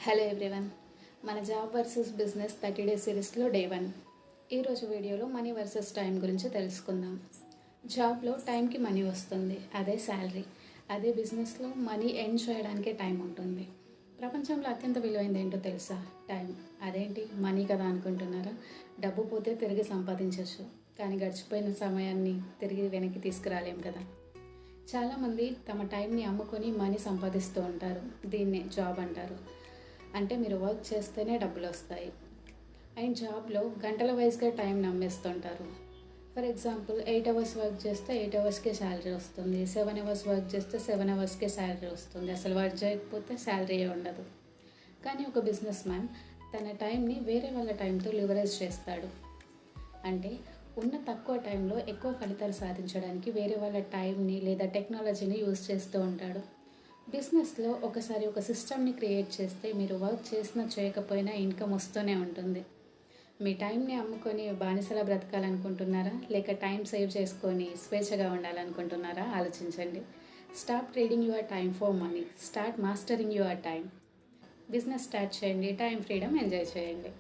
Hello everyone, మన job versus business 30 days సిరీస్లో day 1. ఈరోజు వీడియోలో మనీ వర్సెస్ టైం గురించి తెలుసుకుందాం. జాబ్లో టైంకి మనీ వస్తుంది, అదే శాలరీ. అదే బిజినెస్లో మనీ ఎర్న్ చేయడానికే టైం ఉంటుంది. ప్రపంచంలో అత్యంత విలువైనది ఏంటో తెలుసా? టైం. అదేంటి మనీ కదా అనుకుంటున్నారా? డబ్బు పోతే తిరిగి సంపాదించవచ్చు, కానీ గడిచిపోయిన సమయాన్ని తిరిగి వెనక్కి తీసుకురాలేం కదా. చాలామంది తమ టైంని అమ్ముకొని మనీ సంపాదిస్తూ ఉంటారు. దీన్నే జాబ్ అంటారు. అంటే మీరు వర్క్ చేస్తేనే డబ్బులు వస్తాయి. అండ్ జాబ్లో గంటల వైజ్గా టైం నమ్మేస్తుంటారు. ఫర్ ఎగ్జాంపుల్ 8 అవర్స్ వర్క్ చేస్తే 8 అవర్స్కే శాలరీ వస్తుంది, 7 అవర్స్ వర్క్ చేస్తే 7 అవర్స్కే శాలరీ వస్తుంది. అసలు వర్క్ చేయకపోతే శాలరీ ఉండదు. కానీ ఒక బిజినెస్ మ్యాన్ తన టైంని వేరే వాళ్ళ టైంతో లివరేజ్ చేస్తాడు. అంటే ఉన్న తక్కువ టైంలో ఎక్కువ ఫలితాలు సాధించడానికి వేరే వాళ్ళ టైంని లేదా టెక్నాలజీని యూజ్ చేస్తూ ఉంటాడు. బిజినెస్లో ఒకసారి ఒక సిస్టమ్ని క్రియేట్ చేస్తే మీరు వర్క్ చేసినా చేయకపోయినా ఇన్కమ్ వస్తూనే ఉంటుంది. మీ టైంని అమ్ముకొని బానిసలా బ్రతకాలనుకుంటున్నారా, లేక టైం సేవ్ చేసుకొని స్వేచ్ఛగా ఉండాలనుకుంటున్నారా? ఆలోచించండి. Stop trading your time for money, start mastering your time. Business start చేయండి, టైం ఫ్రీడమ్ ఎంజాయ్ చేయండి.